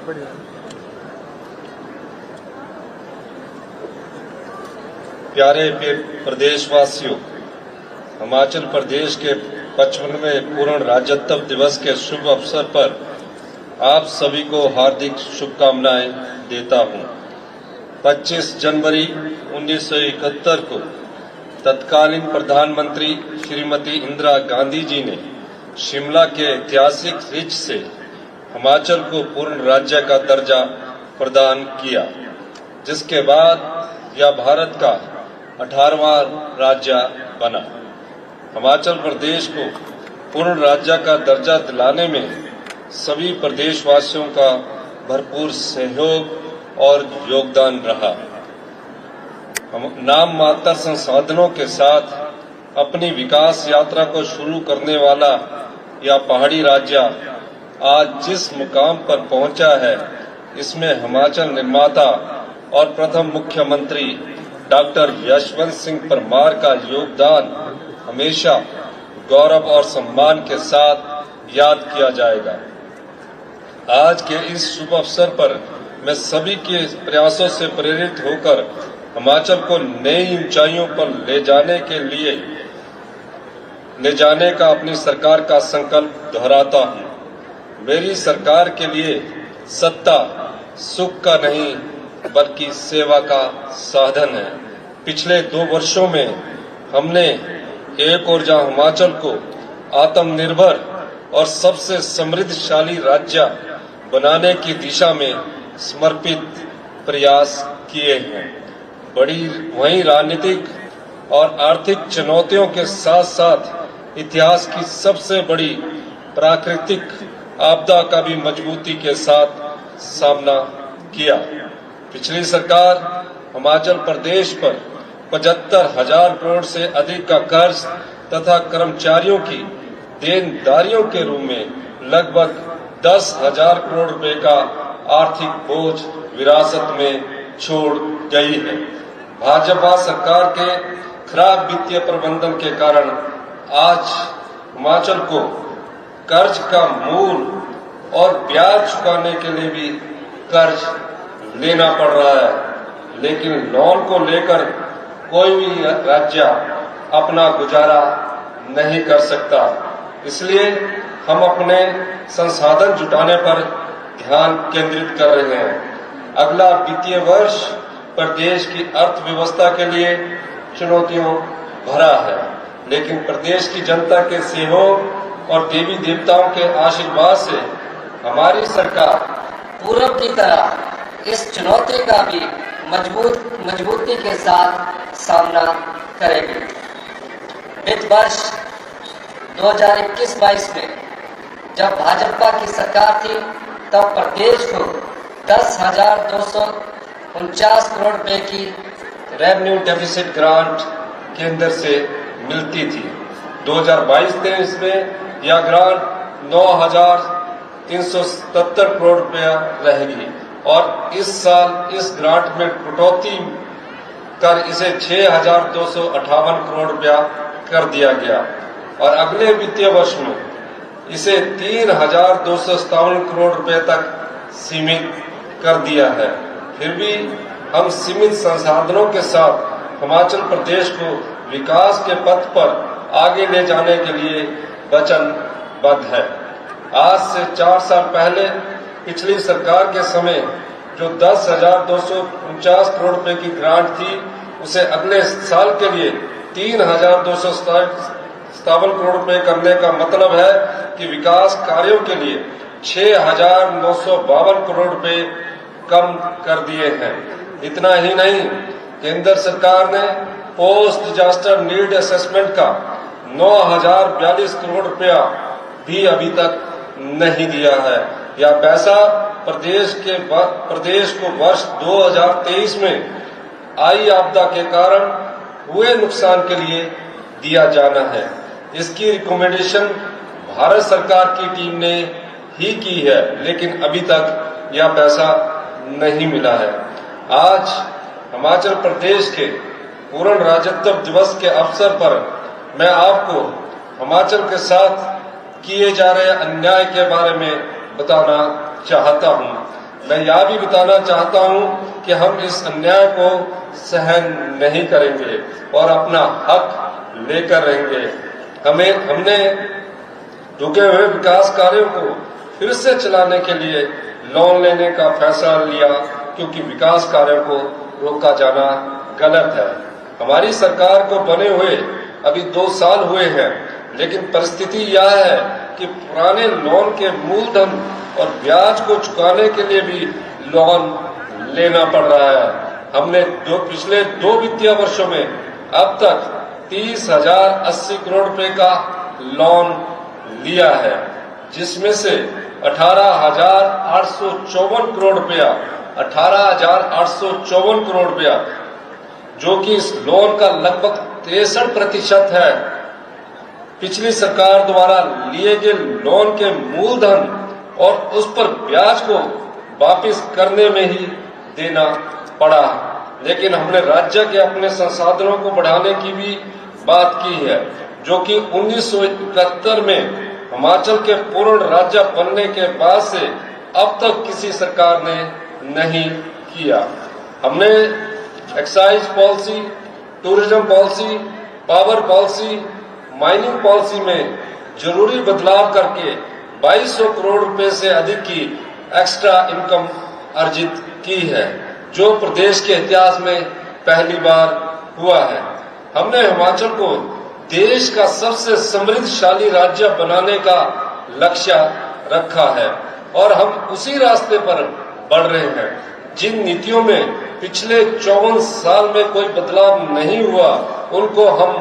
बढ़िया। प्यारे प्रदेशवासियों, हिमाचल प्रदेश के 55वें पूर्ण राज्यत्व दिवस के शुभ अवसर पर आप सभी को हार्दिक शुभकामनाएं देता हूं। 25 जनवरी 1971 को तत्कालीन प्रधानमंत्री श्रीमती इंदिरा गांधी जी ने शिमला के ऐतिहासिक रिज से हिमाचल को पूर्ण राज्य का दर्जा प्रदान किया, जिसके बाद यह भारत का 18वां राज्य बना। हिमाचल प्रदेश को पूर्ण राज्य का दर्जा दिलाने में सभी प्रदेशवासियों का भरपूर सहयोग और योगदान रहा। नाम मात्र संसाधनों के साथ अपनी विकास यात्रा को शुरू करने वाला यह पहाड़ी राज्य आज जिस मुकाम पर पहुंचा है, इसमें हिमाचल निर्माता और प्रथम मुख्यमंत्री डॉक्टर यशवंत सिंह परमार का योगदान हमेशा गौरव और सम्मान के साथ याद किया जाएगा। आज के इस शुभ अवसर पर मैं सभी के प्रयासों से प्रेरित होकर हिमाचल को नई ऊंचाइयों पर ले जाने का अपनी सरकार का संकल्प दोहराता हूं। मेरी सरकार के लिए सत्ता सुख का नहीं बल्कि सेवा का साधन है। पिछले 2 वर्षों में हमने एक ओर जहां हिमाचल को आत्मनिर्भर और सबसे समृद्धशाली राज्य बनाने की दिशा में समर्पित प्रयास किए हैं, वहीं राजनीतिक और आर्थिक चुनौतियों के साथ साथ इतिहास की सबसे बड़ी प्राकृतिक आपदा का भी मजबूती के साथ सामना किया। पिछली सरकार हिमाचल प्रदेश पर 75,000 करोड़ से अधिक का कर्ज तथा कर्मचारियों की देनदारियों के रूप में लगभग 10,000 करोड़ रुपए का आर्थिक बोझ विरासत में छोड़ गई है। भाजपा सरकार के खराब वित्तीय प्रबंधन के कारण आज हिमाचल को कर्ज का मूल और ब्याज चुकाने के लिए भी कर्ज लेना पड़ रहा है, लेकिन लोन को लेकर कोई भी राज्य अपना गुजारा नहीं कर सकता। इसलिए हम अपने संसाधन जुटाने पर ध्यान केंद्रित कर रहे हैं। अगला वित्तीय वर्ष प्रदेश की अर्थव्यवस्था के लिए चुनौतियों भरा है, लेकिन प्रदेश की जनता के सहयोग और देवी देवताओं के आशीर्वाद से हमारी सरकार पूरब की तरह इस चुनौती का भी मजबूती के साथ सामना करेगी। वित्त वर्ष 2021-22 में जब भाजपा की सरकार थी, तब प्रदेश को 10,249 करोड़ रुपए की रेवेन्यू डेफिसिट ग्रांट केंद्र से मिलती थी। 2022-23 में यह ग्रांट 9,377 करोड़ रुपया रहेगी और इस साल इस ग्रांट में कटौती कर इसे 6,258 करोड़ रुपया कर दिया गया और अगले वित्तीय वर्ष में इसे 3,257 करोड़ रुपए तक सीमित कर दिया है। फिर भी हम सीमित संसाधनों के साथ हिमाचल प्रदेश को विकास के पथ पर आगे ले जाने के लिए वचनबद्ध है। आज से 4 साल पहले पिछली सरकार के समय जो 10,249 करोड़ रुपए की ग्रांट थी, उसे अगले साल के लिए 3,257 करोड़ रुपए करने का मतलब है कि विकास कार्यों के लिए 6,952 करोड़ रुपए कम कर दिए हैं। इतना ही नहीं, केंद्र सरकार ने पोस्ट डिजास्टर नीड असेसमेंट का 9,042 करोड़ रुपया भी अभी तक नहीं दिया है। यह पैसा प्रदेश को वर्ष 2023 में आई आपदा के कारण हुए नुकसान के लिए दिया जाना है। इसकी रिकमेंडेशन भारत सरकार की टीम ने ही की है, लेकिन अभी तक यह पैसा नहीं मिला है। आज हिमाचल प्रदेश के पूर्ण राज्यत्व दिवस के अवसर पर मैं आपको हिमाचल के साथ किए जा रहे अन्याय के बारे में बताना चाहता हूं। मैं यह भी बताना चाहता हूं कि हम इस अन्याय को सहन नहीं करेंगे और अपना हक लेकर रहेंगे। हमने रुके हुए विकास कार्यों को फिर से चलाने के लिए लोन लेने का फैसला लिया, क्योंकि विकास कार्यों को रोका जाना गलत है। हमारी सरकार को बने हुए अभी 2 साल हुए हैं, लेकिन परिस्थिति यह है कि पुराने लोन के मूलधन और ब्याज को चुकाने के लिए भी लोन लेना पड़ रहा है। हमने पिछले 2 वित्तीय वर्षों में अब तक 30,080 करोड़ रुपए का लोन लिया है, जिसमें से 18,854 करोड़ रुपया 18,854 करोड़ रुपया, जो कि इस लोन का लगभग 63% है, पिछली सरकार द्वारा लिए गए लोन के मूलधन और उस पर ब्याज को वापस करने में ही देना पड़ा। लेकिन हमने राज्य के अपने संसाधनों को बढ़ाने की भी बात की है, जो कि 1971 में हिमाचल के पूर्ण राज्य बनने के बाद से अब तक किसी सरकार ने नहीं किया। हमने excise policy, tourism policy, power policy, mining policy में जरूरी बदलाव करके 2200 करोड़ रुपए से अधिक की एक्स्ट्रा इनकम अर्जित की है, जो प्रदेश के इतिहास में पहली बार हुआ है। हमने हिमाचल को देश का सबसे समृद्धशाली राज्य बनाने का लक्ष्य रखा है और हम उसी रास्ते पर बढ़ रहे हैं। जिन नीतियों में पिछले 54 साल में कोई बदलाव नहीं हुआ, उनको हम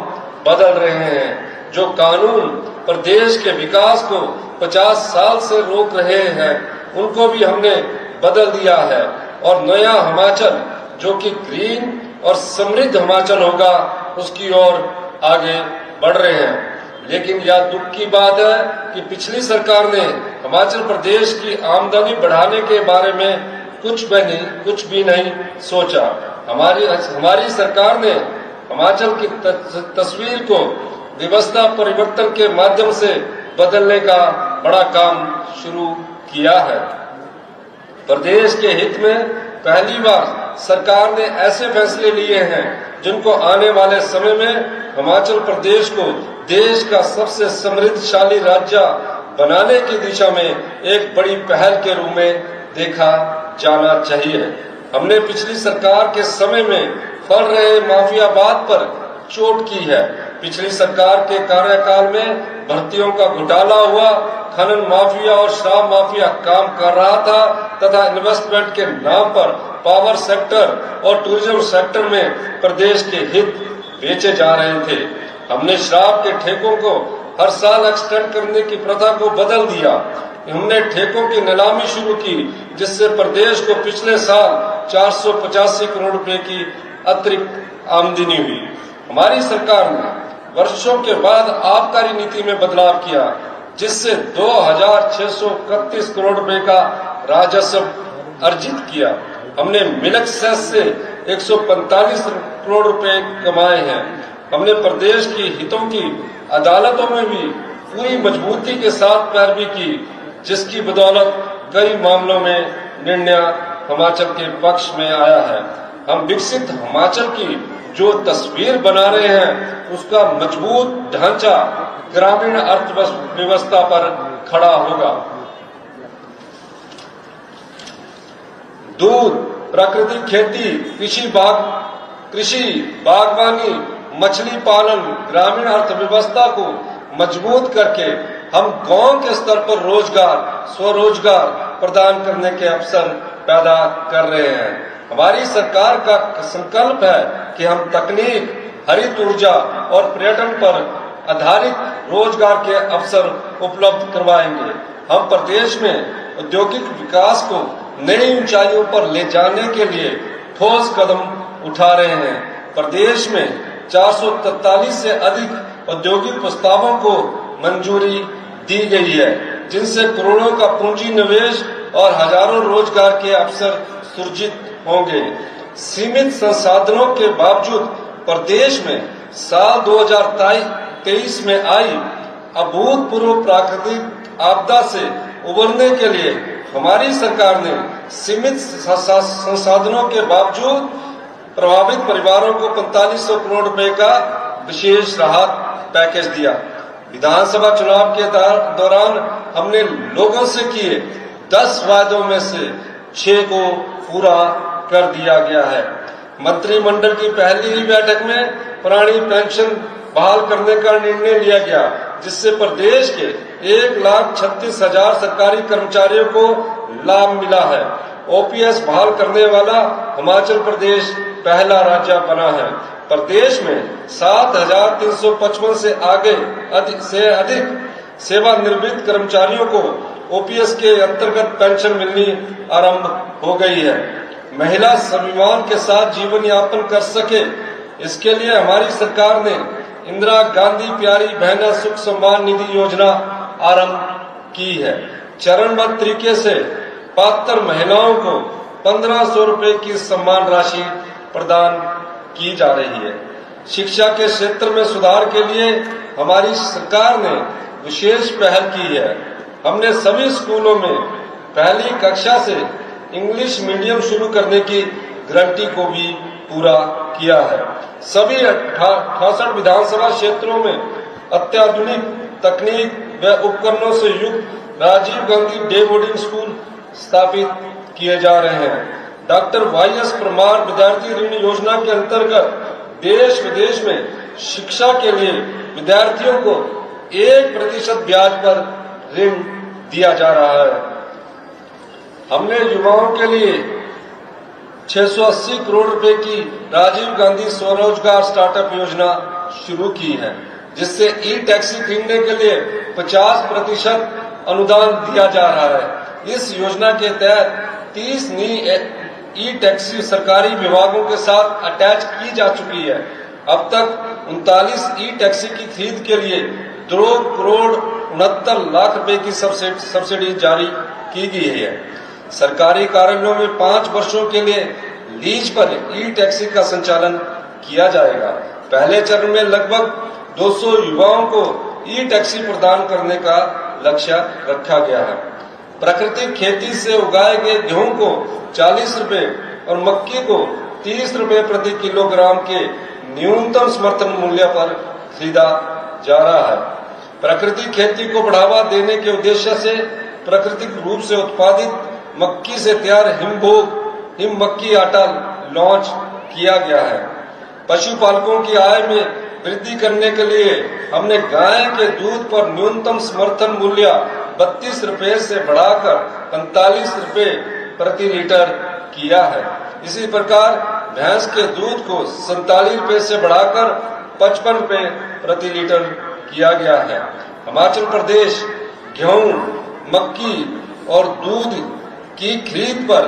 बदल रहे हैं। जो कानून प्रदेश के विकास को 50 साल से रोक रहे हैं, उनको भी हमने बदल दिया है और नया हिमाचल, जो कि ग्रीन और समृद्ध हिमाचल होगा, उसकी ओर आगे बढ़ रहे हैं। लेकिन यह दुख की बात है कि पिछली सरकार ने हिमाचल प्रदेश की आमदनी बढ़ाने के बारे में कुछ भी नहीं सोचा। हमारी सरकार ने हिमाचल की तस्वीर को व्यवस्था परिवर्तन के माध्यम से बदलने का बड़ा काम शुरू किया है। प्रदेश के हित में पहली बार सरकार ने ऐसे फैसले लिए हैं जिनको आने वाले समय में हिमाचल प्रदेश को देश का सबसे समृद्धशाली राज्य बनाने की दिशा में एक बड़ी पहल के रूप में देखा जाना चाहिए। हमने पिछली सरकार के समय में फैल रहे माफियावाद पर चोट की है। पिछली सरकार के कार्यकाल में भर्तियों का घोटाला हुआ, खनन माफिया और शराब माफिया काम कर रहा था तथा इन्वेस्टमेंट के नाम पर पावर सेक्टर और टूरिज्म सेक्टर में प्रदेश के हित बेचे जा रहे थे। हमने शराब के ठेकों को हर साल एक्सटेंड करने की प्रथा को बदल दिया। हमने ठेकों की नीलामी शुरू की, जिससे प्रदेश को पिछले साल 485 करोड़ रुपए की अतिरिक्त आमदनी हुई। हमारी सरकार ने वर्षों के बाद आबकारी नीति में बदलाव किया, जिससे 2,631 करोड़ रुपए का राजस्व अर्जित किया। हमने मिल्क सेस से 145 करोड़ रुपए कमाए हैं। हमने प्रदेश की हितों की अदालतों में भी पूरी मजबूती के साथ पैरवी की, जिसकी बदौलत कई मामलों में निर्णय हिमाचल के पक्ष में आया है। हम विकसित हिमाचल की जो तस्वीर बना रहे हैं, उसका मजबूत ढांचा ग्रामीण अर्थव्यवस्था पर खड़ा होगा। दूध, प्राकृतिक खेती, कृषि, बागवानी, मछली पालन, ग्रामीण अर्थव्यवस्था को मजबूत करके हम गांव के स्तर पर रोजगार, स्वरोजगार प्रदान करने के अवसर पैदा कर रहे हैं। हमारी सरकार का संकल्प है कि हम तकनीक, हरित ऊर्जा और पर्यटन पर आधारित रोजगार के अवसर उपलब्ध करवाएंगे। हम प्रदेश में औद्योगिक विकास को नई ऊंचाइयों पर ले जाने के लिए ठोस कदम उठा रहे हैं। प्रदेश में 443 से अधिक औद्योगिक प्रस्तावों को मंजूरी दी गई है, जिनसे करोड़ों का पूंजी निवेश और हजारों रोजगार के अवसर सृजित होंगे। सीमित संसाधनों के बावजूद प्रदेश में साल 2023 में आई अभूतपूर्व प्राकृतिक आपदा से उबरने के लिए हमारी सरकार ने सीमित संसाधनों के बावजूद प्रभावित परिवारों को 4500 करोड़ रुपए का विशेष राहत पैकेज दिया। विधानसभा चुनाव के दौरान हमने लोगों से किए 10 वायदों में से 6 को पूरा कर दिया गया है। मंत्रिमंडल की पहली ही बैठक में पुरानी पेंशन बहाल करने का निर्णय लिया गया, जिससे प्रदेश के 1,36,000 सरकारी कर्मचारियों को लाभ मिला है। ओपीएस बहाल करने वाला हिमाचल प्रदेश पहला राज्य बना है। प्रदेश में 7,355 से अधिक सेवानिवृत्त कर्मचारियों को ओपीएस के अंतर्गत पेंशन मिलनी आरंभ हो गई है। महिला स्वाभिमान के साथ जीवन यापन कर सके, इसके लिए हमारी सरकार ने इंदिरा गांधी प्यारी बहना सुख सम्मान निधि योजना आरंभ की है। चरणबद्ध तरीके से पात्र महिलाओं को 1500 रुपए की सम्मान राशि प्रदान की जा रही है। शिक्षा के क्षेत्र में सुधार के लिए हमारी सरकार ने विशेष पहल की है। हमने सभी स्कूलों में पहली कक्षा से इंग्लिश मीडियम शुरू करने की गारंटी को भी पूरा किया है। सभी 68 विधानसभा क्षेत्रों में अत्याधुनिक तकनीक व उपकरणों से युक्त Rajiv Gandhi day boarding school स्थापित किए जा रहे हैं। डॉक्टर वाईएस परमार विद्यार्थी ऋण योजना के अंतर्गत देश विदेश में शिक्षा के लिए विद्यार्थियों को 1% ब्याज पर ऋण दिया जा रहा है। हमने युवाओं के लिए 680 करोड़ रुपए की राजीव गांधी स्वरोजगार स्टार्टअप योजना शुरू की है, जिससे ई टैक्सी खरीदने के लिए 50% अनुदान दिया जा रहा है। इस योजना के तहत 30 नई ई टैक्सी सरकारी विभागों के साथ अटैच की जा चुकी है। अब तक 39 ई टैक्सी की खरीद के लिए 2 करोड़ 69 लाख रुपए की सब्सिडी जारी की गई है। सरकारी कार्यालयों में 5 वर्षों के लिए लीज पर ई टैक्सी का संचालन किया जाएगा। पहले चरण में लगभग 200 युवाओं को ई टैक्सी प्रदान करने का लक्ष्य रखा गया है। प्राकृतिक खेती से उगाए गए गेहूं को 40 रुपए और मक्की को 30 रुपए प्रति किलोग्राम के न्यूनतम समर्थन मूल्य पर खरीदा जा रहा है। प्राकृतिक खेती को बढ़ावा देने के उद्देश्य से प्राकृतिक रूप से उत्पादित मक्की से तैयार हिम मक्की आटा लॉन्च किया गया है। पशुपालकों की आय में वृद्धि करने के लिए हमने गाय के दूध पर न्यूनतम समर्थन मूल्य 32 रुपए से बढ़ाकर 45 रुपए प्रति लीटर किया है। इसी प्रकार भैंस के दूध को 47 रुपए से बढ़ाकर 55 रुपए प्रति लीटर किया गया है। हिमाचल प्रदेश गेहूं, मक्की और दूध की खरीद पर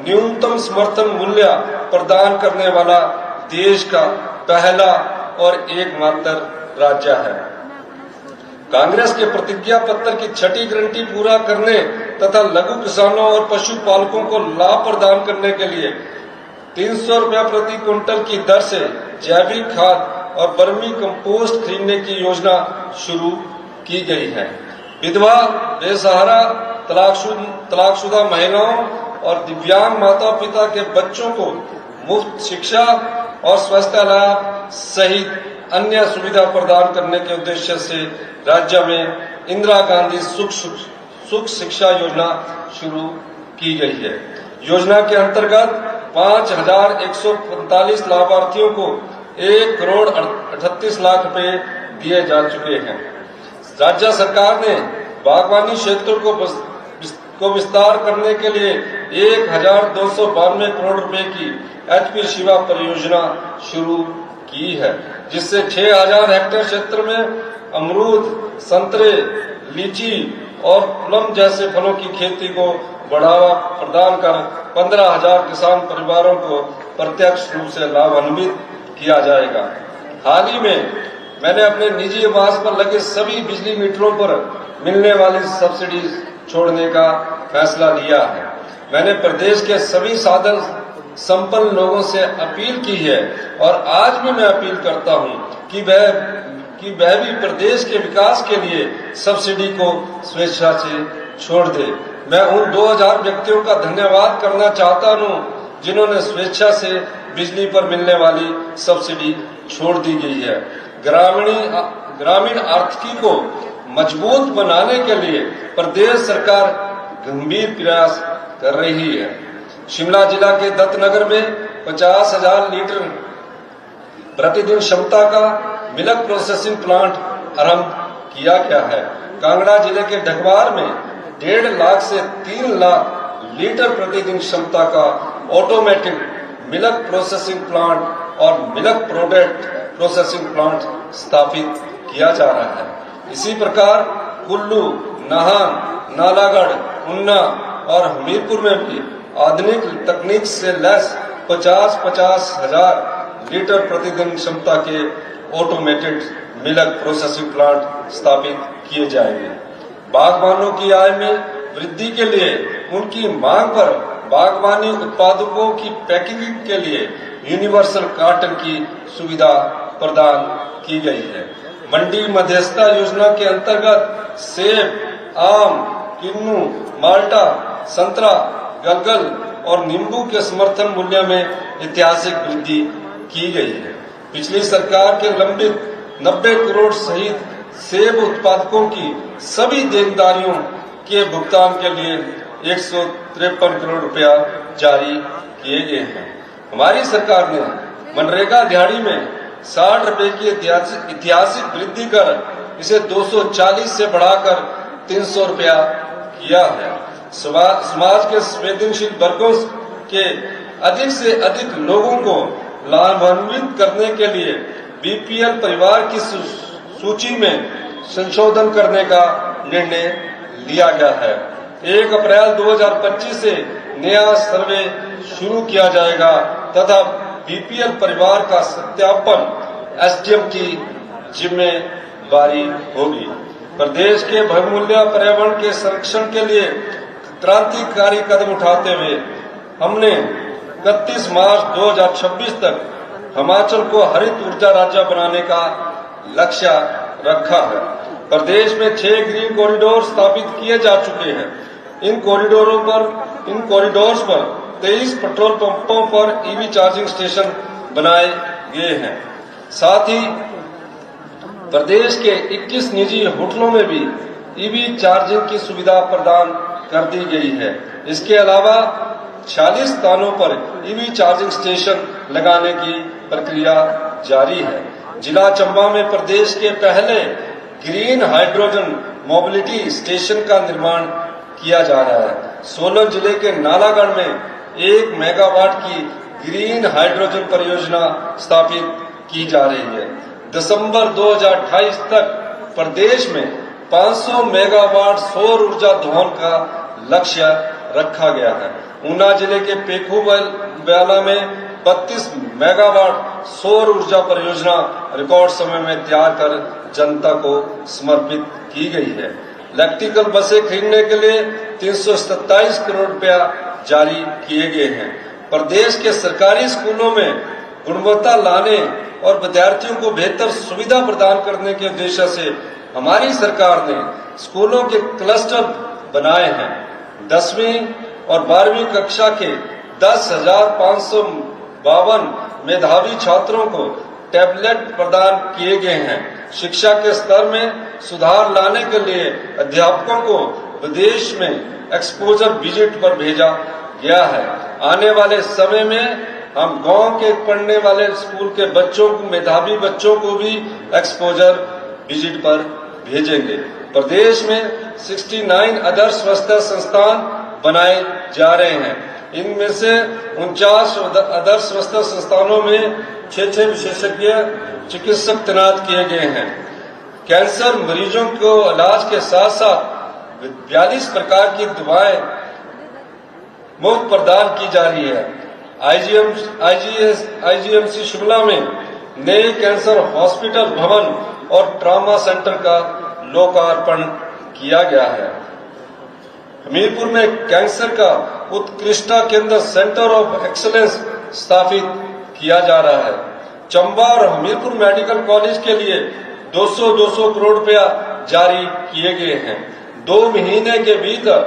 न्यूनतम समर्थन मूल्य प्रदान करने वाला देश का पहला और एकमात्र राज्य है। कांग्रेस के प्रतिज्ञा पत्र की 6ठी गारंटी पूरा करने तथा लघु किसानों और पशुपालकों को लाभ प्रदान करने के लिए 300 रुपया प्रति क्विंटल की दर से जैविक खाद और वर्मी कंपोस्ट खरीदने की योजना शुरू की गई है। विधवा, बेसहारा, तलाकशुदा महिलाओं और दिव्यांग माता पिता के बच्चों को मुफ्त शिक्षा और स्वास्थ्य लाभ सहित अन्य सुविधा प्रदान करने के उद्देश्य से राज्य में इंदिरा गांधी सुख शिक्षा योजना शुरू की गई है। योजना के अंतर्गत 5,145 लाभार्थियों को 1 करोड़ 38 लाख रुपए दिए जा चुके हैं। राज्य सरकार ने बागवानी क्षेत्र को विस्तार करने के लिए 1,292 करोड़ रुपए की एचपी शिवा परियोजना शुरू की है, जिससे 6,000 हेक्टेयर क्षेत्र में अमरूद, संतरे, लीची और प्लम जैसे फलों की खेती को बढ़ावा प्रदान कर 15,000 किसान परिवारों को प्रत्यक्ष रूप से लाभान्वित किया जाएगा। हाल ही में मैंने अपने निजी आवास पर लगे सभी बिजली मीटरों पर मिलने वाली सब्सिडी छोड़ने का फैसला लिया है। मैंने प्रदेश के सभी साधन संपन्न लोगों से अपील की है और आज भी मैं अपील करता हूं कि वह कि वह भी प्रदेश के विकास के लिए सब्सिडी को स्वेच्छा से छोड़ दे। मैं उन 2000 व्यक्तियों का धन्यवाद करना चाहता हूं जिन्होंने स्वेच्छा से बिजली पर मिलने वाली सब्सिडी छोड़ दी गई है। ग्रामीण आर्थिकी को मजबूत बनाने के लिए प्रदेश सरकार गंभीर प्रयास कर रही है। शिमला जिला के दत्तनगर में 50,000 लीटर प्रतिदिन क्षमता का मिल्क प्रोसेसिंग प्लांट आरंभ किया गया है। कांगड़ा जिले के ढकवार में 1.5 लाख से 3 लाख लीटर प्रतिदिन क्षमता का ऑटोमेटिक मिल्क प्रोसेसिंग प्लांट और मिल्क प्रोडक्ट प्रोसेसिंग प्लांट स्थापित किया जा रहा है। इसी प्रकार कुल्लू, नाहन, नालागढ़, ऊना और हमीरपुर में भी आधुनिक तकनीक से लैस 50 हजार लीटर प्रतिदिन क्षमता के ऑटोमेटेड मिल्क प्रोसेसिंग प्लांट स्थापित किए जाएंगे। बागवानों की आय में वृद्धि के लिए उनकी मांग पर बागवानी उत्पादकों की पैकेजिंग के लिए यूनिवर्सल कार्टन की सुविधा प्रदान की गई है। मंडी मध्यस्थता योजना के अंतर्गत सेब, आम, किन्नू, माल्टा, संतरा, गलगल और नींबू के समर्थन मूल्य में ऐतिहासिक वृद्धि की गई है। पिछली सरकार के लंबित 90 करोड़ सहित सेब उत्पादकों की सभी देनदारियों के भुगतान के लिए 153 करोड़ रुपया जारी किए गए हैं। हमारी सरकार ने मनरेगा दिहाड़ी में 60 रुपए की ऐतिहासिक वृद्धि कर इसे 240 से बढ़ाकर 300 रुपया किया है। समाज के संवेदनशील वर्गों के अधिक से अधिक लोगों को लाभान्वित करने के लिए बीपीएल परिवार की सूची में संशोधन करने का निर्णय लिया गया है। 1 अप्रैल 2025 से नया सर्वे शुरू किया जाएगा तथा बीपीएल परिवार का सत्यापन एसडीएम की जिम्मेवारी होगी। प्रदेश के बहुमूल्य पर्यावरण के संरक्षण के लिए क्रांतिकारी कदम उठाते हुए हमने 31 मार्च 2026 तक हिमाचल को हरित ऊर्जा राज्य बनाने का लक्ष्य रखा है। प्रदेश में 6 ग्रीन कॉरिडोर स्थापित किए जा चुके हैं। इन कॉरिडोर्स पर 23 पेट्रोल पंपों पर ईवी चार्जिंग स्टेशन बनाए गए हैं। साथ ही प्रदेश के 21 निजी होटलों में भी ईवी चार्जिंग की सुविधा प्रदान कर दी गई है। इसके अलावा 46 स्थानों पर ईवी चार्जिंग स्टेशन लगाने की प्रक्रिया जारी है। जिला चंबा में प्रदेश के पहले ग्रीन हाइड्रोजन मोबिलिटी स्टेशन का निर्माण किया जा रहा है। सोलन जिले के नालागढ़ में 1 मेगावाट की ग्रीन हाइड्रोजन परियोजना स्थापित की जा रही है। दिसंबर 2028 तक प्रदेश में 500 मेगावाट सौर ऊर्जा दोहन का लक्ष्य रखा गया है। ऊना जिले के पेखूवाला में 32 मेगावाट सौर ऊर्जा परियोजना रिकॉर्ड समय में तैयार कर जनता को समर्पित की गई है। इलेक्ट्रिकल बसें खरीदने के लिए 327 करोड़ रुपया जारी किए गए हैं। प्रदेश के सरकारी स्कूलों में गुणवत्ता लाने और विद्यार्थियों को बेहतर सुविधा प्रदान करने के उद्देश्य से हमारी सरकार ने स्कूलों के क्लस्टर बनाए हैं। 10वीं और 12वीं कक्षा के 10,552 मेधावी छात्रों को टैबलेट प्रदान किए गए हैं। शिक्षा के स्तर में सुधार लाने के लिए अध्यापकों को विदेश में एक्सपोजर विजिट पर भेजा गया है। आने वाले समय में हम गांव के पढ़ने वाले स्कूल के बच्चों को, मेधावी बच्चों को भी एक्सपोजर विजिट पर भेजेंगे। प्रदेश में 69 आदर्श स्वास्थ्य संस्थान बनाए जा रहे हैं। इनमें से 49 आदर्श स्वास्थ्य संस्थानों में 6 विशेषज्ञ चिकित्सक तैनात किए गए हैं। कैंसर मरीजों को इलाज के साथ साथ 42 प्रकार की दवाएं मुफ्त प्रदान की जा रही है। आईजीएमसी शिमला में नए कैंसर हॉस्पिटल भवन और ट्रामा सेंटर का लोकार्पण किया गया है। हमीरपुर में कैंसर का उत्कृष्टता केंद्र सेंटर ऑफ एक्सीलेंस स्थापित किया जा रहा है। चंबा और हमीरपुर मेडिकल कॉलेज के लिए 200 करोड़ रुपया जारी किए गए हैं। 2 महीने के भीतर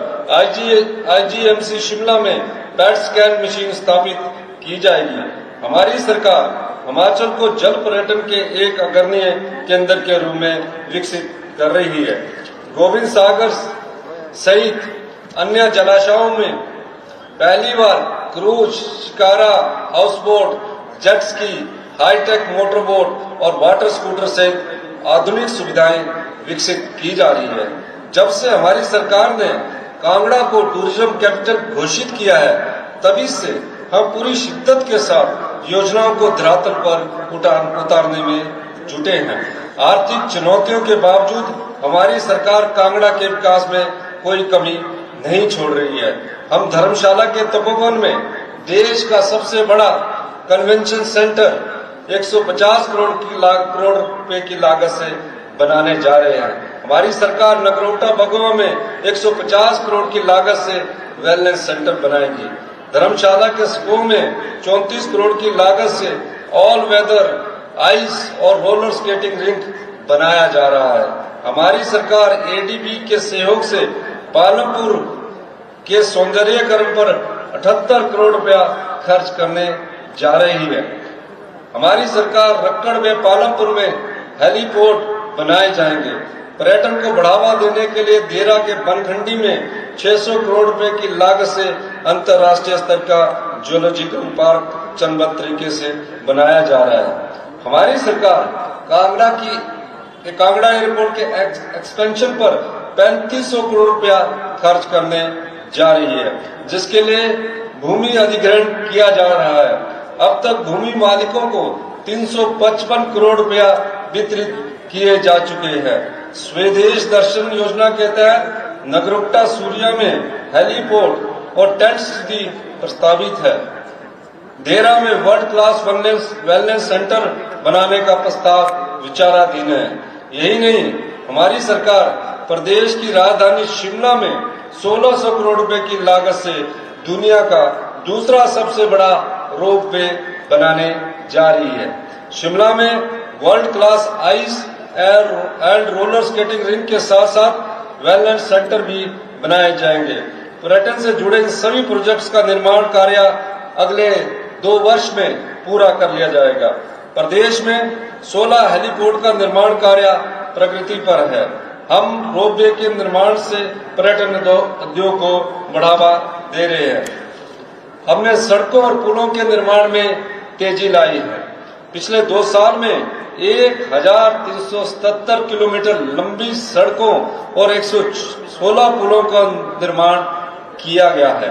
आईजीएमसी शिमला में पैट स्कैन मशीन स्थापित की जाएगी। हमारी सरकार हिमाचल को जल पर्यटन के एक अग्रणी केंद्र के रूप में विकसित कर रही है। गोविंद सागर सहित अन्य जलाशयों में पहली बार cruise, shikara, houseboat, jet ski, hi tech motor boat और वाटर स्कूटर से आधुनिक सुविधाएं विकसित की जा रही है। जब से हमारी सरकार ने कांगड़ा को टूरिज्म कैपिटल घोषित किया है, तभी से हम पूरी शिद्दत के साथ योजनाओं को धरातल पर उतारने में जुटे हैं। आर्थिक चुनौतियों के बावजूद हमारी सरकार कांगड़ा के विकास में कोई कमी नहीं छोड़ रही है। हम धर्मशाला के तपोवन में देश का सबसे बड़ा कन्वेंशन सेंटर 150 करोड़ रुपए की लागत से बनाने जा रहे हैं। हमारी सरकार नगरोटा बगवा में 150 करोड़ की लागत से वेलनेस सेंटर बनाएगी। धर्मशाला के स्कूल में 34 करोड़ की लागत से ऑल वेदर आइस और रोलर स्केटिंग रिंक बनाया जा रहा है। हमारी सरकार एडीबी के सहयोग से पालमपुर के सौंदर्यीकरण पर 78 करोड़ रुपया खर्च करने जा रही है। हमारी सरकार रक्कड़ में पालमपुर में हेलीपोर्ट बनाए जाएंगे। पर्यटन को बढ़ावा देने के लिए देरा के बनखंडी में 600 करोड़ रुपए की लागत से अंतर्राष्ट्रीय स्तर का जूलॉजिकल पार्क चरणबद्ध तरीके से बनाया जा रहा है। हमारी सरकार कांगड़ा एयरपोर्ट के एक्सपेंशन पर 3500 करोड़ रुपया खर्च करने जा रही है, जिसके लिए भूमि अधिग्रहण किया जा रहा है। अब तक भूमि मालिकों को 355 करोड़ रुपया वितरित किए जा चुके हैं। स्वदेश दर्शन योजना के तहत नगरोटा सूर्या में हेलीपोर्ट और टेंट सिटी प्रस्तावित है। देरा में वर्ल्ड क्लास वेलनेस सेंटर बनाने का प्रस्ताव विचाराधीन है। यही नहीं, हमारी सरकार प्रदेश की राजधानी शिमला में 1600 करोड़ रुपए की लागत से दुनिया का दूसरा सबसे बड़ा रोपवे बनाने जा रही है। शिमला में world class ice and roller skating ring के साथ साथ वेलनेस सेंटर भी बनाए जाएंगे। पर्यटन से जुड़े इन सभी प्रोजेक्ट्स का निर्माण कार्य अगले 2 वर्ष में पूरा कर लिया जाएगा। प्रदेश में 16 हेलीपोर्ट का निर्माण कार्य प्रगति पर है। हम रोपवे के निर्माण से पर्यटन उद्योग को बढ़ावा दे रहे हैं। हमने सड़कों और पुलों के निर्माण में तेजी लाई है। पिछले 2 साल में 1377 किलोमीटर लंबी सड़कों और 116 पुलों का निर्माण किया गया है।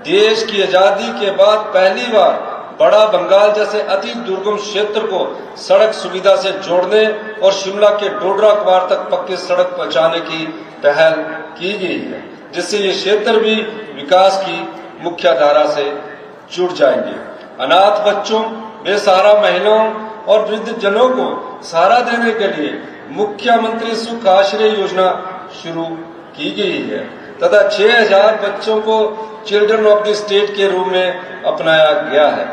देश की आजादी के बाद पहली बार बड़ा बंगाल जैसे अति दुर्गम क्षेत्र को सड़क सुविधा से जोड़ने और शिमला के डोडरा क्वार तक पक्की सड़क पहुंचाने की पहल की गई है, जिससे ये क्षेत्र भी विकास की मुख्य धारा से जुड़ जाएंगे। अनाथ बच्चों, बेसहारा महिलाओं और वृद्ध जनों को सहारा देने के लिए मुख्यमंत्री सुख आश्रय योजना शुरू की गई है तथा 6000 बच्चों को चिल्ड्रन ऑफ द स्टेट के रूप में अपनाया गया है।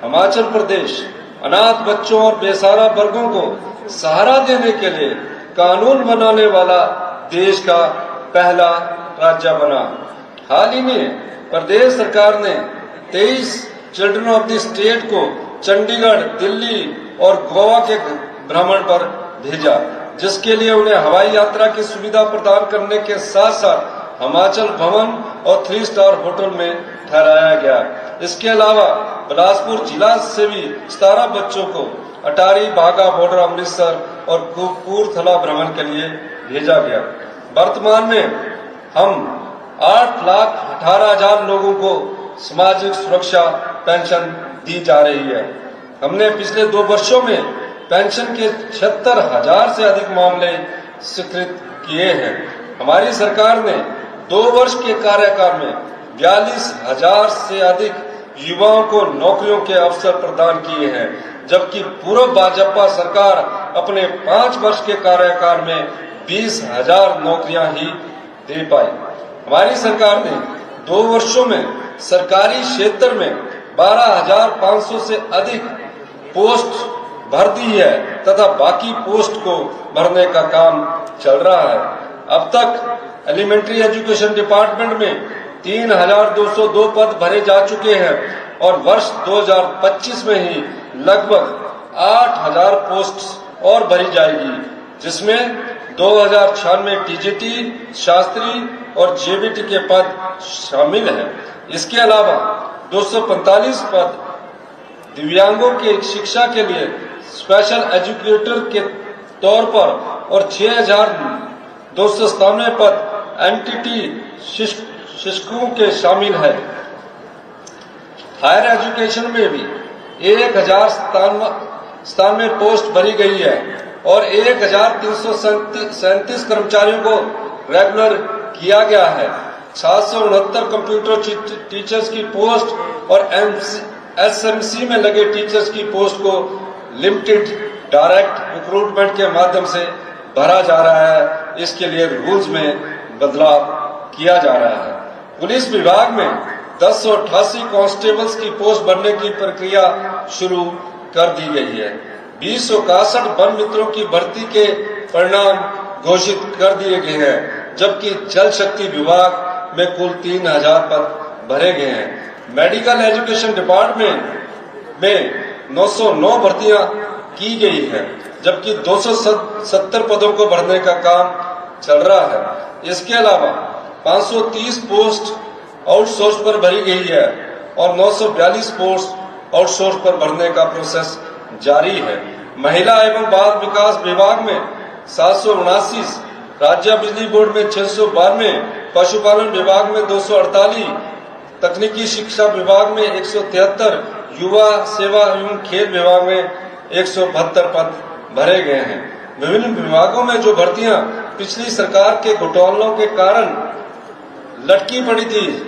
हिमाचल प्रदेश अनाथ बच्चों और बेसहारा वर्गों को सहारा देने के लिए कानून बनाने वाला देश का पहला राज्य बना। हाल ही में प्रदेश सरकार ने 23 चिल्ड्रन ऑफ द स्टेट को चंडीगढ़, दिल्ली और गोवा के भ्रमण पर भेजा, जिसके लिए उन्हें हवाई यात्रा की सुविधा प्रदान करने के साथ साथ हिमाचल भवन और 3 स्टार होटल में ठहराया गया। इसके अलावा बिलासपुर जिला से भी 17 बच्चों को अटारी, बाघा बॉर्डर, अमृतसर और कपूरथला भ्रमण के लिए भेजा गया। वर्तमान में हम 8,18,000 लोगों को सामाजिक सुरक्षा पेंशन दी जा रही है। हमने पिछले 2 वर्षों में पेंशन के 76,000 से अधिक मामले स्वीकृत किए हैं। हमारी सरकार ने 2 वर्ष के कार्यकाल में 42,000 से अधिक युवाओं को नौकरियों के अवसर प्रदान किए हैं, जबकि पूर्व भाजपा सरकार अपने 5 वर्ष के कार्यकाल में 20,000 नौकरियां ही दे पाई। हमारी सरकार ने 2 वर्षों में सरकारी क्षेत्र में 12,500 से अधिक पोस्ट भर दी है तथा बाकी पोस्ट को भरने का काम चल रहा है। अब तक एलिमेंट्री एजुकेशन डिपार्टमेंट में 3,202 पद भरे जा चुके हैं और वर्ष 2025 में ही लगभग 8,000 पोस्ट और भरी जाएगी, जिसमें 2,096 टीजीटी, शास्त्री और जेबीटी के पद शामिल हैं। इसके अलावा 245 पद दिव्यांगों के शिक्षा के लिए स्पेशल एजुकेटर के तौर पर और 6,297 पद एनटीटी शिक्षकों के शामिल है। हायर एजुकेशन में भी 1,097 पोस्ट भरी गई है और 1,337 कर्मचारियों को रेगुलर किया गया है। 769 कंप्यूटर टीचर्स की पोस्ट और एसएमसी में लगे टीचर्स की पोस्ट को लिमिटेड डायरेक्ट रिक्रूटमेंट के माध्यम से भरा जा रहा है। इसके लिए रूल्स में बदलाव किया जा रहा है। पुलिस विभाग में 1088 कांस्टेबल्स की पोस्ट भरने की प्रक्रिया शुरू कर दी गई है। 261 वन मित्रों की भर्ती के परिणाम घोषित कर दिए गए हैं, जबकि जल शक्ति विभाग में कुल 3,000 पद भरे गए हैं। मेडिकल एजुकेशन डिपार्टमेंट में 909 भर्तियां की गई है, जबकि 270 पदों को भरने का काम चल रहा है। इसके अलावा 530 पोस्ट आउटसोर्स पर भरी गई है और 942 पोस्ट आउटसोर्स पर भरने का प्रोसेस जारी है। महिला एवं बाल विकास विभाग में 779, राज्य बिजली बोर्ड में 692, पशुपालन विभाग में 248, तकनीकी शिक्षा विभाग में 173, युवा सेवा एवं खेल विभाग में 172 पद भरे गए हैं। विभिन्न विभागों में जो भर्तियां पिछली सरकार के घोटालों के कारण लटकी पड़ी थी,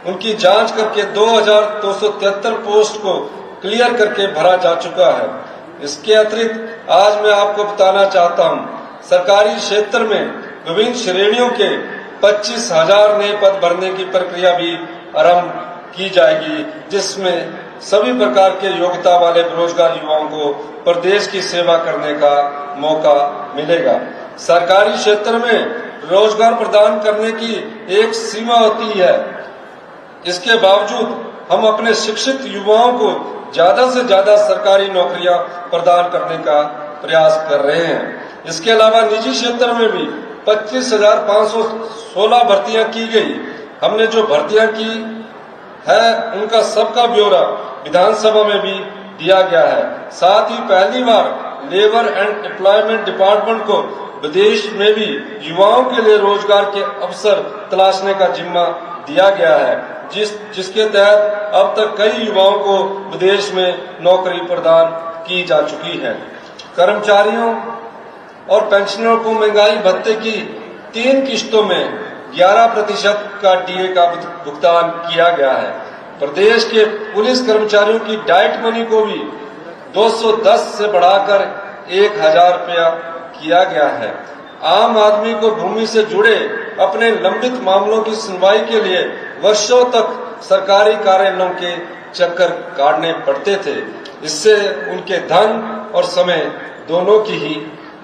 उनकी जांच करके 2,273 पोस्ट को क्लियर करके भरा जा चुका है। इसके अतिरिक्त आज मैं आपको बताना चाहता हूं, सरकारी क्षेत्र में विभिन्न श्रेणियों के 25,000 नए पद भरने की प्रक्रिया भी आरंभ की जाएगी, जिसमें सभी प्रकार के योग्यता वाले बेरोजगार युवाओं को प्रदेश की सेवा करने का मौका मिलेगा। सरकारी क्षेत्र में रोजगार प्रदान करने की एक सीमा होती है। इसके बावजूद हम अपने शिक्षित युवाओं को ज्यादा से ज्यादा सरकारी नौकरियां प्रदान करने का प्रयास कर रहे हैं। इसके अलावा निजी क्षेत्र में भी 25,516 भर्तियां की गई। हमने जो भर्तियां की है उनका सबका ब्यौरा विधानसभा में भी दिया गया है। साथ ही पहली बार लेबर एंड एम्प्लॉयमेंट डिपार्टमेंट को विदेश में भी युवाओं के लिए रोजगार के अवसर तलाशने का जिम्मा दिया गया है, जिसके तहत अब तक कई युवाओं को विदेश में नौकरी प्रदान की जा चुकी है। कर्मचारियों और पेंशनरों को महंगाई भत्ते की 3 किस्तों में 11% का डीए का भुगतान किया गया है। प्रदेश के पुलिस कर्मचारियों की डाइट मनी को भी 210 से बढ़ाकर 1,000 रुपया किया गया है। आम आदमी को भूमि से जुड़े अपने लंबित मामलों की सुनवाई के लिए वर्षों तक सरकारी कार्यालयों के चक्कर काटने पड़ते थे। इससे उनके धन और समय दोनों की ही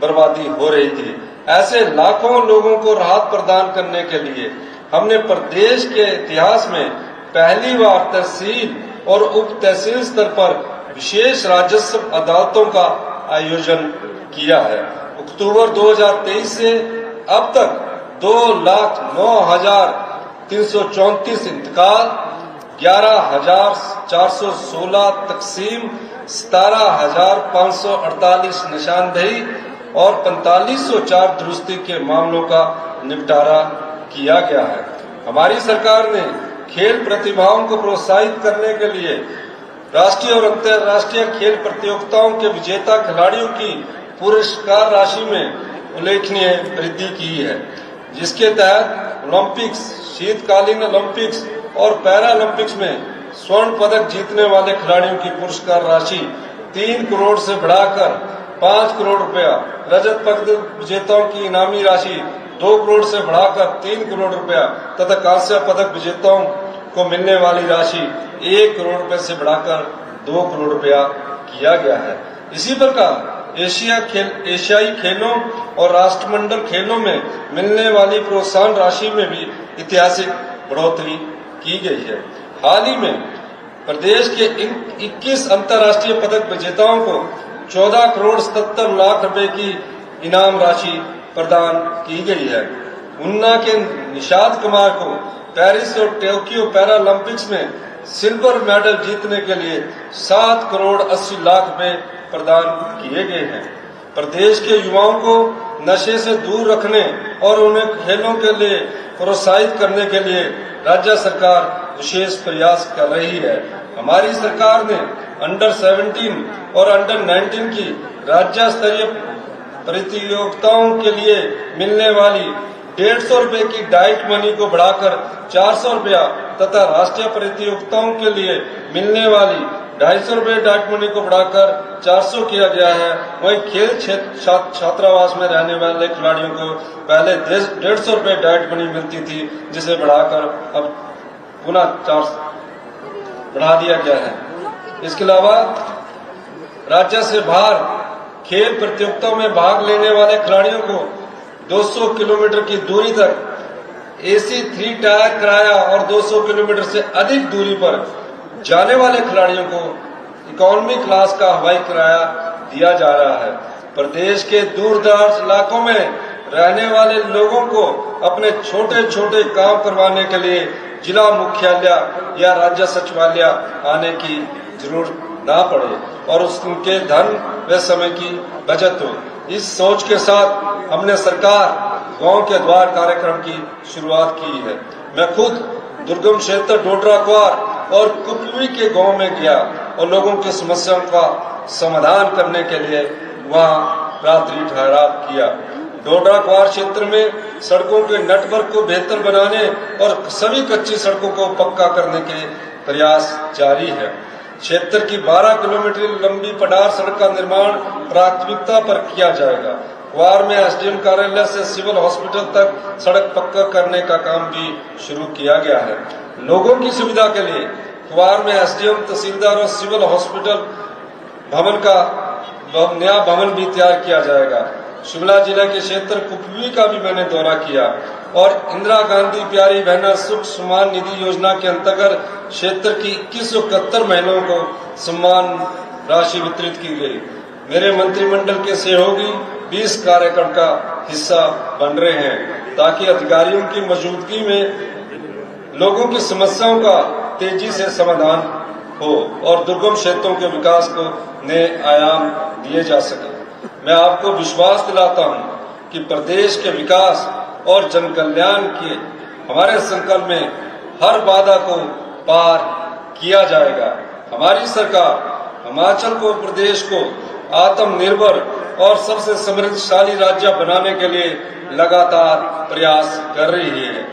बर्बादी हो रही थी। ऐसे लाखों लोगों को राहत प्रदान करने के लिए हमने प्रदेश के इतिहास में पहली बार तहसील और उप तहसील स्तर पर विशेष राजस्व अदालतों का आयोजन किया है। अक्टूबर 2023 से अब तक 2,09,334 इंतकाल, 11,416 तकसीम, 17,548 निशानदेही और 4,504 दुरुस्ती के मामलों का निपटारा किया गया है। हमारी सरकार ने खेल प्रतिभाओं को प्रोत्साहित करने के लिए राष्ट्रीय और अंतर्राष्ट्रीय खेल प्रतियोगिताओं के विजेता खिलाड़ियों की पुरस्कार राशि में उल्लेखनीय वृद्धि की है, जिसके तहत ओलंपिक्स, शीतकालीन ओलंपिक्स और पैरा ओलंपिक्स में स्वर्ण पदक जीतने वाले खिलाड़ियों की पुरस्कार राशि 3 करोड़ से बढ़ाकर 5 करोड़ रुपया, रजत पदक विजेताओं की इनामी राशि 2 करोड़ से बढ़ाकर 3 करोड़ रुपया तथा कांस्य पदक विजेताओं को मिलने वाली राशि 1 करोड़ रुपए से बढ़ाकर 2 करोड़ रुपया किया गया है। इसी प्रकार एशियाई खेलों और राष्ट्रमंडल खेलों में मिलने वाली प्रोत्साहन राशि में भी ऐतिहासिक बढ़ोतरी की गई है। हाल ही में प्रदेश के 21 अंतर्राष्ट्रीय पदक विजेताओं को 14 करोड़ 77 लाख रुपए की इनाम राशि प्रदान की गई है। उन्ना के निशाद कुमार को पेरिस और टोक्यो पैरालंपिक्स में सिल्वर मेडल जीतने के लिए 7 करोड़ 80 लाख रुपए प्रदान किए गए हैं। प्रदेश के युवाओं को नशे से दूर रखने और उन्हें खेलों के लिए प्रोत्साहित करने के लिए राज्य सरकार विशेष प्रयास कर रही है। हमारी सरकार ने अंडर 17 और अंडर 19 की राज्य स्तरीय प्रतियोगिताओं के लिए मिलने वाली 150 रुपए की डाइट मनी को बढ़ाकर 400 रुपया तथा राष्ट्रीय प्रतियोगिताओं के लिए मिलने वाली 250 रुपए डाइट मनी को बढ़ाकर 400 किया गया है। वहीं खेल छात्रावास में रहने वाले खिलाड़ियों को पहले 150 रुपए डाइट मनी मिलती थी, जिसे बढ़ाकर अब पुनः 400 बढ़ा दिया गया है। इसके अलावा राज्य से बाहर खेल प्रतियोगिताओं में भाग लेने वाले खिलाड़ियों को 200 किलोमीटर की दूरी तक एसी 3 टायर किराया और 200 किलोमीटर से अधिक दूरी पर जाने वाले खिलाड़ियों को इकोनॉमी क्लास का हवाई किराया दिया जा रहा है। प्रदेश के दूर दराज इलाकों में रहने वाले लोगों को अपने छोटे छोटे काम करवाने के लिए जिला मुख्यालय या राज्य सचिवालय आने की जरूरत ना पड़े और उनके धन व समय की बचत हो। इस सोच के साथ हमने सरकार गांव के द्वार कार्यक्रम की शुरुआत की है। मैं खुद दुर्गम क्षेत्र डोडरा क्वार और कुपवी के गांव में गया और लोगों की समस्याओं का समाधान करने के लिए वहां रात्रि ठहराव किया। डोडरा क्वार क्षेत्र में सड़कों के नेटवर्क को बेहतर बनाने और सभी कच्ची सड़कों को पक्का करने के प्रयास जारी है। क्षेत्र की 12 किलोमीटर लंबी पडार सड़क का निर्माण प्राथमिकता पर किया जाएगा। क्वार में एसडीएम कार्यालय से सिविल हॉस्पिटल तक सड़क पक्का करने का काम भी शुरू किया गया है। लोगों की सुविधा के लिए क्वार में एसडीएम, तहसीलदार और सिविल हॉस्पिटल भवन का नया भवन भी तैयार किया जाएगा। शिमला जिला के क्षेत्र कुपवी का भी मैंने दौरा किया और इंदिरा गांधी प्यारी बहना सुख सम्मान निधि योजना के अंतर्गत क्षेत्र की 2171 महिलाओं को सम्मान राशि वितरित की गई। मेरे मंत्रिमंडल के सहयोगी 20 कार्यक्रम का हिस्सा बन रहे हैं ताकि अधिकारियों की मौजूदगी में लोगों की समस्याओं का तेजी से समाधान हो और दुर्गम क्षेत्रों के विकास को नए आयाम दिए जा सके। मैं आपको विश्वास दिलाता हूं कि प्रदेश के विकास और जन कल्याण के हमारे संकल्प में हर बाधा को पार किया जाएगा। हमारी सरकार हिमाचल को प्रदेश को आत्मनिर्भर और सबसे समृद्धशाली राज्य बनाने के लिए लगातार प्रयास कर रही है।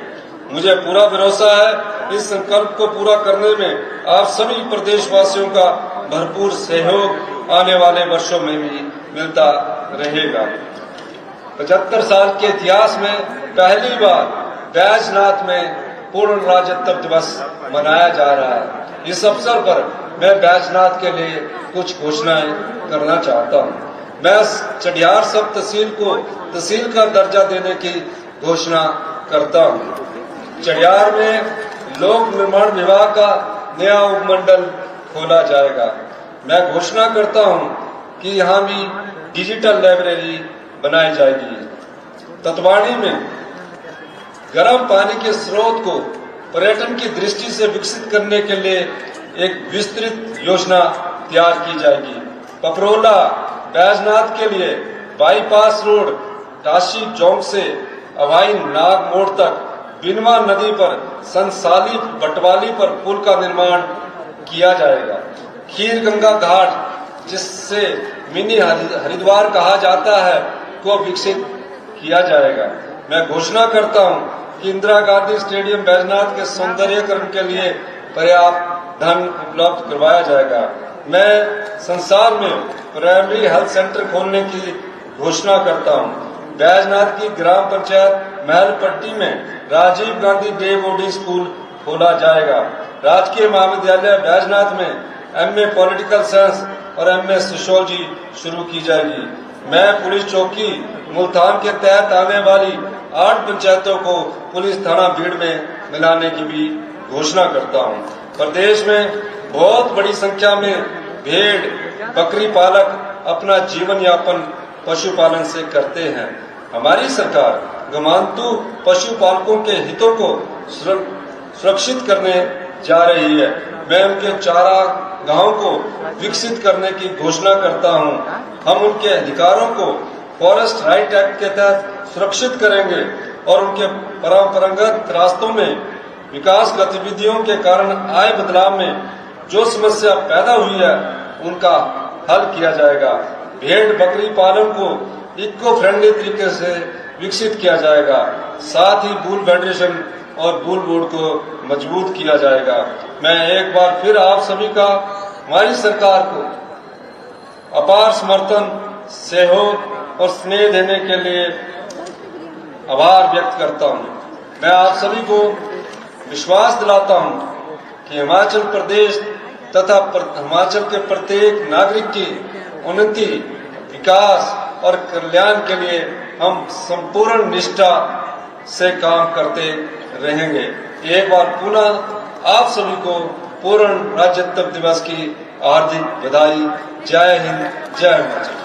मुझे पूरा भरोसा है इस संकल्प को पूरा करने में आप सभी प्रदेशवासियों का भरपूर सहयोग आने वाले वर्षों में भी मिलता रहेगा। 75 साल के इतिहास में पहली बार बैजनाथ में पूर्ण राज्यत्व दिवस मनाया जा रहा है। इस अवसर पर मैं बैजनाथ के लिए कुछ घोषणाएं करना चाहता हूं। मैं चढ़ियार सब तहसील को तहसील का दर्जा देने की घोषणा करता हूं। चढ़ियार में लोक निर्माण विभाग का नया उपमंडल खोला जाएगा। मैं घोषणा करता हूं कि यहाँ भी डिजिटल लाइब्रेरी बनाई जाएगी। ततवाड़ी में गर्म पानी के स्रोत को पर्यटन की दृष्टि से विकसित करने के लिए एक विस्तृत योजना तैयार की जाएगी। पपरोला बैजनाथ के लिए बाईपास रोड टाशी चौक से अवाई नाग मोड़ तक बिनवा नदी पर संसाली बटवाली पर पुल का निर्माण किया जाएगा। खीर गंगा घाट जिससे मिनी हरिद्वार कहा जाता है को विकसित किया जाएगा। मैं घोषणा करता हूं कि इंदिरा गांधी स्टेडियम बैजनाथ के सौंदर्यीकरण के लिए पर्याप्त धन उपलब्ध करवाया जाएगा। मैं संसार में प्राइमरी हेल्थ सेंटर खोलने की घोषणा करता हूं। बैजनाथ की ग्राम पंचायत महलपट्टी में Rajiv Gandhi day boarding school खोला जाएगा। राजकीय महाविद्यालय बैजनाथ में एमए पॉलिटिकल साइंस और MS सोशियोलॉजी शुरू की जाएगी। मैं पुलिस चौकी मुल्तान के तहत आने वाली 8 पंचायतों को पुलिस थाना भीड़ में मिलाने की भी घोषणा करता हूं। प्रदेश में बहुत बड़ी संख्या में भेड़ बकरी पालक अपना जीवन यापन पशुपालन से करते हैं। हमारी सरकार गमांतु पशुपालकों के हितों को सुरक्षित करने जा रही है। मैं उनके चारा गांव को विकसित करने की घोषणा करता हूं। हम उनके अधिकारों को फॉरेस्ट राइट एक्ट के तहत सुरक्षित करेंगे और उनके परंपरागत रास्तों में विकास गतिविधियों के कारण आए बदलाव में जो समस्या पैदा हुई है उनका हल किया जाएगा। भेड़ बकरी पालन को इको फ्रेंडली तरीके से विकसित किया जाएगा। साथ ही बुल फेडरेशन और बुल बोर्ड को मजबूत किया जाएगा। मैं एक बार फिर आप सभी का हमारी सरकार को अपार समर्थन, सहयोग और स्नेह देने के लिए आभार व्यक्त करता हूं। मैं आप सभी को विश्वास दिलाता हूं कि हिमाचल प्रदेश तथा हिमाचल के प्रत्येक नागरिक की उन्नति, विकास और कल्याण के लिए हम संपूर्ण निष्ठा से काम करते रहेंगे। एक बार पुनः आप सभी को पूर्ण राज्यत्व दिवस की हार्दिक बधाई। जय हिंद, जय हिमाचल।